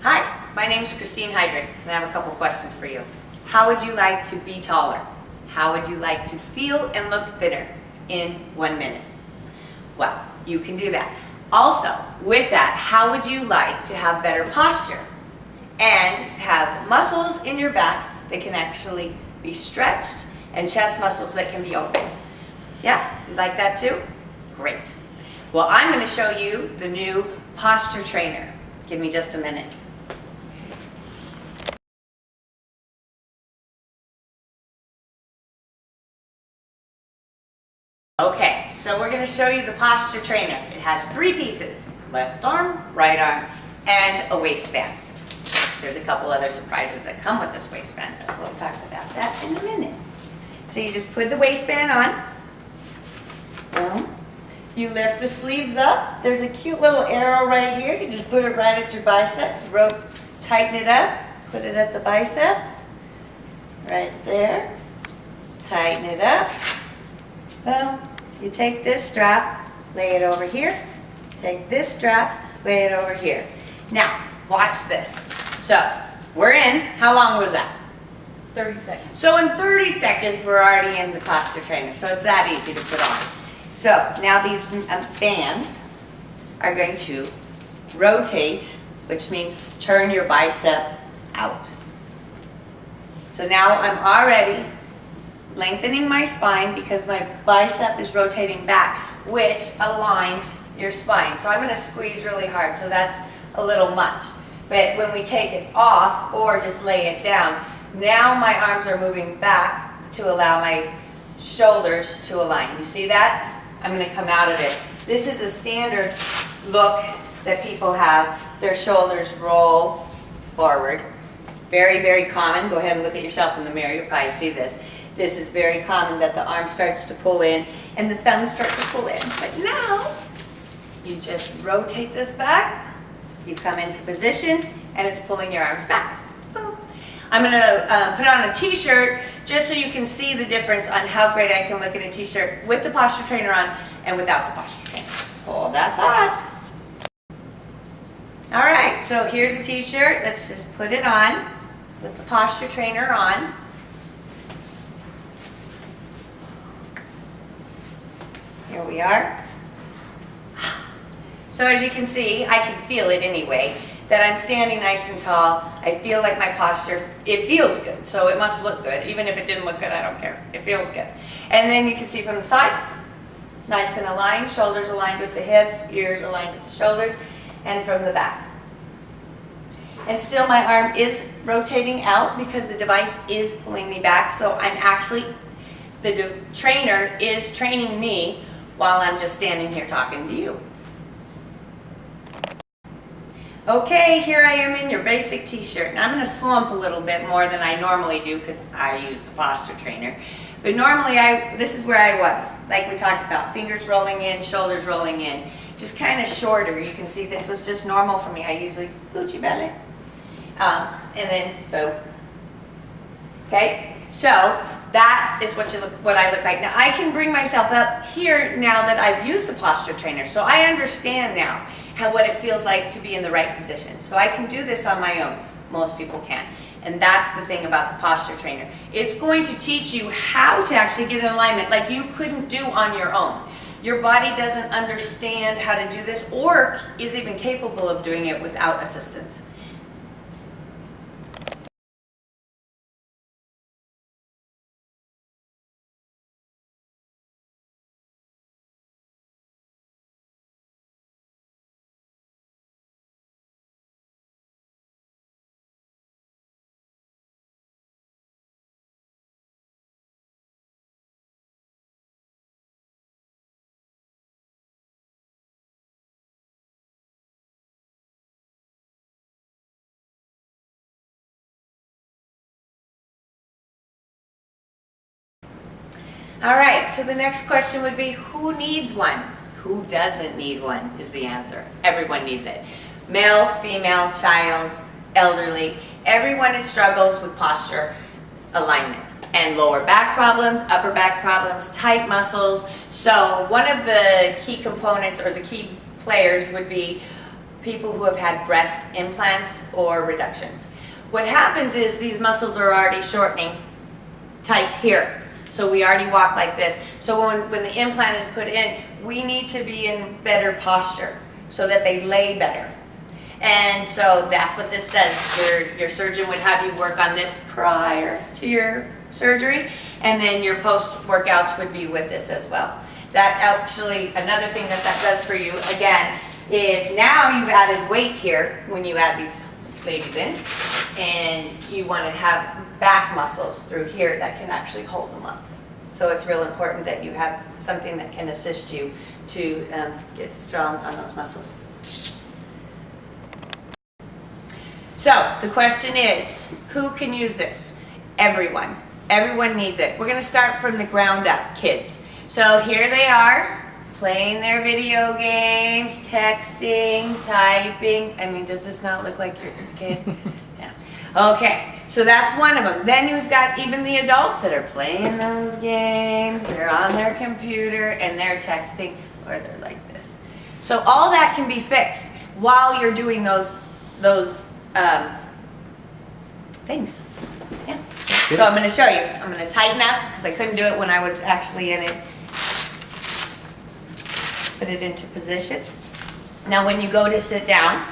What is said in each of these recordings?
Hi, my name is Christine Heydrich, and I have a couple questions for you. How would you like to be taller? How would you like to feel and look thinner in 1 minute? Well, you can do that. Also, with that, how would you like to have better posture and have muscles in your back that can actually be stretched and chest muscles that can be opened? Yeah, you like that too? Great. Well, I'm going to show you the new posture trainer. Give me just a minute. Okay, so we're going to show you the posture trainer. It has 3 pieces: left arm, right arm, and a waistband. There's a couple other surprises that come with this waistband, but we'll talk about that in a minute. So you just put the waistband on. Boom. You lift the sleeves up. There's a cute little arrow right here. You just put it right at your bicep. Rope, tighten it up. Put it at the bicep. Right there. Tighten it up. Well, you take this strap, lay it over here. Take this strap, lay it over here. Now, watch this. So, we're in. How long was that? 30 seconds. So in 30 seconds, we're already in the posture trainer. So it's that easy to put on. So now these bands are going to rotate, which means turn your bicep out. So now I'm already lengthening my spine because my bicep is rotating back, which aligns your spine. So I'm going to squeeze really hard, so that's a little much. But when we take it off or just lay it down, now my arms are moving back to allow my shoulders to align. You see that? I'm going to come out of it. This is a standard look that people have. Their shoulders roll forward. Very, very common. Go ahead and look at yourself in the mirror. You'll probably see this. This is very common that the arm starts to pull in and the thumbs start to pull in. But now, you just rotate this back. You come into position and it's pulling your arms back. Boom. I'm going to put on a t-shirt just so you can see the difference on how great I can look at a t-shirt with the posture trainer on and without the posture trainer. Hold that thought. All right, so here's a t-shirt. Let's just put it on with the posture trainer on. Here we are. So as you can see, I can feel it anyway, that I'm standing nice and tall. I feel like my posture, it feels good, so it must look good. Even if it didn't look good, I don't care. It feels good. And then you can see from the side, nice and aligned, shoulders aligned with the hips, ears aligned with the shoulders, and from the back. And still my arm is rotating out because the device is pulling me back, so I'm actually, the trainer is training me while I'm just standing here talking to you. Okay, here I am in your basic t-shirt, and I'm going to slump a little bit more than I normally do because I use the posture trainer. But normally, this is where I was, like we talked about, fingers rolling in, shoulders rolling in, just kind of shorter. You can see this was just normal for me. I usually Gucci belly, and then boom. Okay, so that is what I look like. Now I can bring myself up here now that I've used the posture trainer, so I understand now what it feels like to be in the right position. So I can do this on my own. Most people can't. And that's the thing about the posture trainer. It's going to teach you how to actually get in alignment like you couldn't do on your own. Your body doesn't understand how to do this or is even capable of doing it without assistance. All right, so the next question would be, who needs one? Who doesn't need one is the answer. Everyone needs it. Male, female, child, elderly, everyone struggles with posture alignment and lower back problems, upper back problems, tight muscles. So one of the key components or the key players would be people who have had breast implants or reductions. What happens is these muscles are already shortening tight here. So we already walk like this. So when the implant is put in, we need to be in better posture so that they lay better. And so that's what this does. Your surgeon would have you work on this prior to your surgery, and then your post-workouts would be with this as well. That's actually another thing that does for you, again, is now you've added weight here when you add these ladies in, and you want to have back muscles through here that can actually hold them up. So it's real important that you have something that can assist you to get strong on those muscles. So the question is, who can use this? Everyone. Everyone needs it. We're going to start from the ground up, kids. So here they are, playing their video games, texting, typing. I mean, does this not look like your kid? Yeah. Okay, so that's one of them. Then you've got even the adults that are playing those games. They're on their computer and they're texting, or they're like this. So all that can be fixed while you're doing those things. Yeah. So I'm going to show you. I'm going to tighten up because I couldn't do it when I was actually in it. Put it into position. Now when you go to sit down,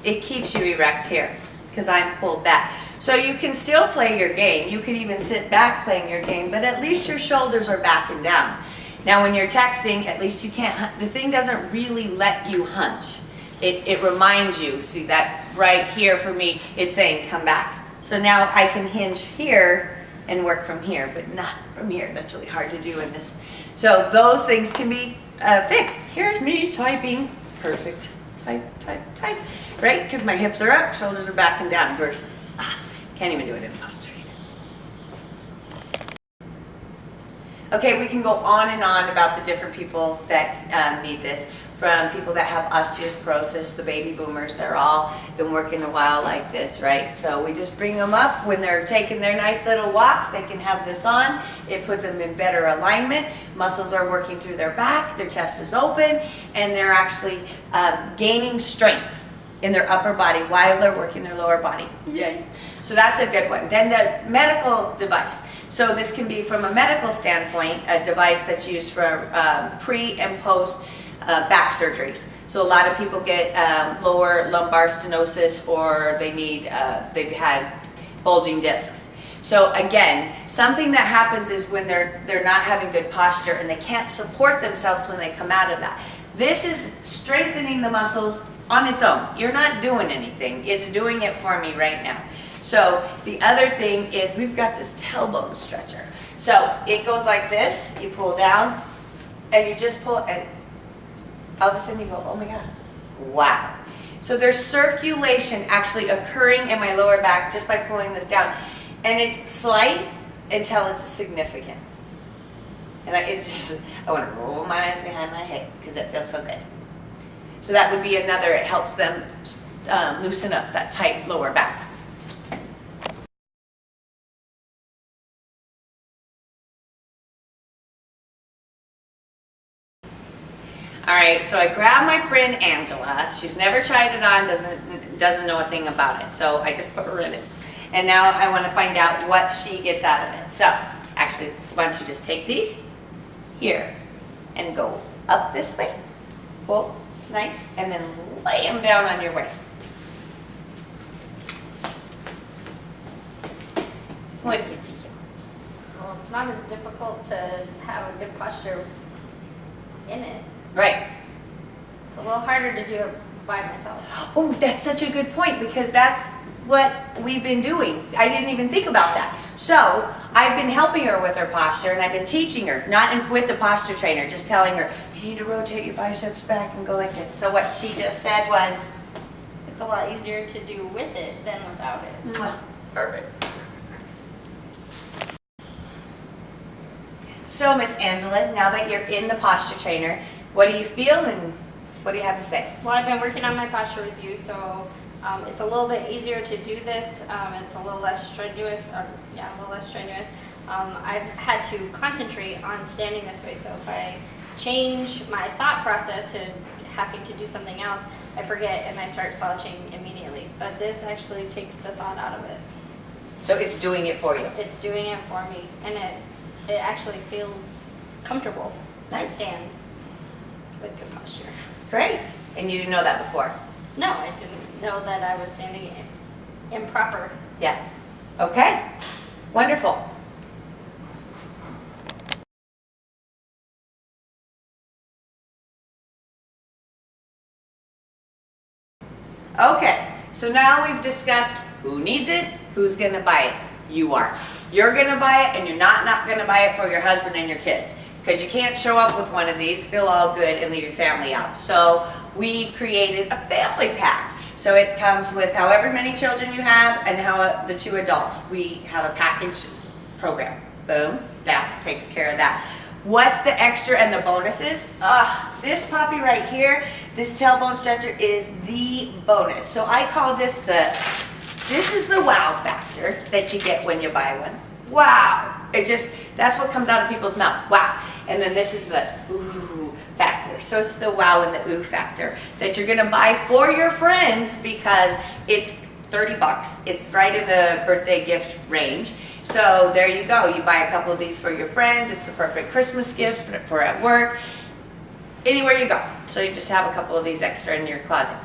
it keeps you erect here because I'm pulled back. So you can still play your game. You can even sit back playing your game, but at least your shoulders are back and down. Now when you're texting, at least you can't, the thing doesn't really let you hunch. It reminds you, see that right here for me, it's saying come back. So now I can hinge here and work from here, but not from here. That's really hard to do in this. So those things can be fixed. Here's me typing. Perfect. Type, type, type. Right? Because my hips are up, shoulders are back and down versus, can't even do it in posture. Okay, we can go on and on about the different people that need this. From people that have osteoporosis, the baby boomers, they're all been working a while like this, right? So we just bring them up when they're taking their nice little walks. They can have this on. It puts them in better alignment. Muscles are working through their back. Their chest is open, and they're actually gaining strength in their upper body while they're working their lower body. Yay! So that's a good one. Then the medical device. So this can be from a medical standpoint, a device that's used for pre and post back surgeries. So a lot of people get lower lumbar stenosis, or they need, they've had bulging discs. So again, something that happens is when they're not having good posture and they can't support themselves when they come out of that. This is strengthening the muscles on its own. You're not doing anything. It's doing it for me right now. So the other thing is we've got this tailbone stretcher. So it goes like this. You pull down and you just pull, and all of a sudden you go, oh my God, wow. So there's circulation actually occurring in my lower back just by pulling this down. And it's slight until it's significant. And I want to roll my eyes behind my head because it feels so good. So that would be another, it helps them loosen up that tight lower back. All right, so I grabbed my friend Angela. She's never tried it on, doesn't know a thing about it. So I just put her in it. And now I want to find out what she gets out of it. So actually, why don't you just take these here and go up this way. Pull, nice, and then lay them down on your waist. What do you feel? Well, it's not as difficult to have a good posture in it. Right. It's a little harder to do it by myself. Oh, that's such a good point, because that's what we've been doing. I didn't even think about that. So I've been helping her with her posture, and I've been teaching her, not with the posture trainer, just telling her, you need to rotate your biceps back and go like this. So what she just said was, It's a lot easier to do with it than without it. perfect. So Miss Angela, now that you're in the posture trainer, what do you feel and what do you have to say? Well, I've been working on my posture with you, so it's a little bit easier to do this. It's a little less strenuous. I've had to concentrate on standing this way, so if I change my thought process to having to do something else, I forget and I start slouching immediately. But this actually takes the thought out of it. So it's doing it for you. It's doing it for me, and it actually feels comfortable to Nice. stand with good posture. Great. And you didn't know that before? No, I didn't know that I was standing improper. Yeah. Okay. Wonderful. Okay, so now we've discussed who needs it, who's gonna buy it. You are. You're gonna buy it, and you're not gonna buy it for your husband and your kids, because you can't show up with one of these, feel all good, and leave your family out. So we've created a family pack. So it comes with however many children you have and how the 2 adults. We have a package program. Boom, that takes care of that. What's the extra and the bonuses? This puppy right here, this tailbone stretcher is the bonus. So I call this is the wow factor that you get when you buy one. Wow, that's what comes out of people's mouth, wow. And then this is the ooh factor. So it's the wow and the ooh factor that you're gonna buy for your friends because it's 30 bucks. It's right in the birthday gift range. So there you go. You buy a couple of these for your friends. It's the perfect Christmas gift for at work, anywhere you go. So you just have a couple of these extra in your closet.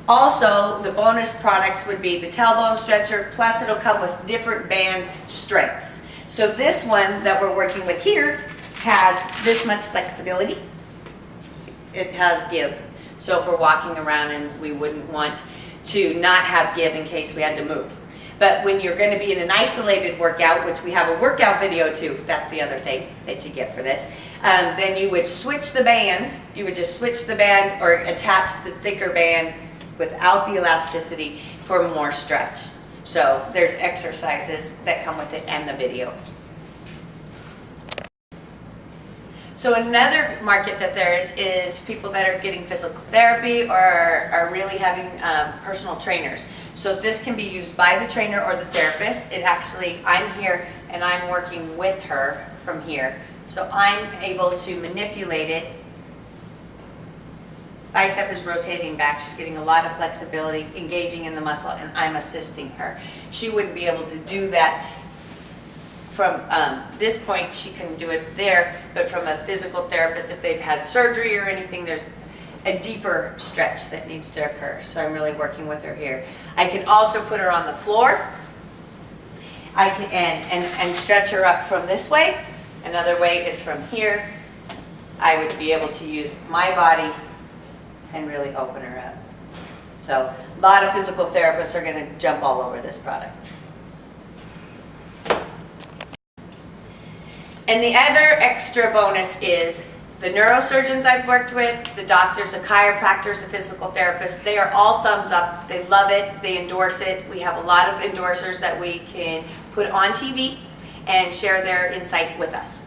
Also, the bonus products would be the tailbone stretcher, plus it'll come with different band strengths. So this one that we're working with here has this much flexibility. It has give. So if we're walking around and we wouldn't want to not have give in case we had to move. But when you're going to be in an isolated workout, which we have a workout video too, that's the other thing that you get for this, then you would switch the band. You would just switch the band or attach the thicker band without the elasticity for more stretch. So there's exercises that come with it and the video. So another market that there is people that are getting physical therapy or are really having personal trainers. So this can be used by the trainer or the therapist. I'm here and I'm working with her from here. So I'm able to manipulate it. Bicep is rotating back. She's getting a lot of flexibility, engaging in the muscle, and I'm assisting her. She wouldn't be able to do that from this point. She can do it there, but from a physical therapist, if they've had surgery or anything, there's a deeper stretch that needs to occur. So I'm really working with her here. I can also put her on the floor. I can and stretch her up from this way. Another way is from here. I would be able to use my body and really open her up. So a lot of physical therapists are going to jump all over this product. And the other extra bonus is the neurosurgeons I've worked with, the doctors, the chiropractors, the physical therapists, they are all thumbs up. They love it. They endorse it. We have a lot of endorsers that we can put on TV and share their insight with us.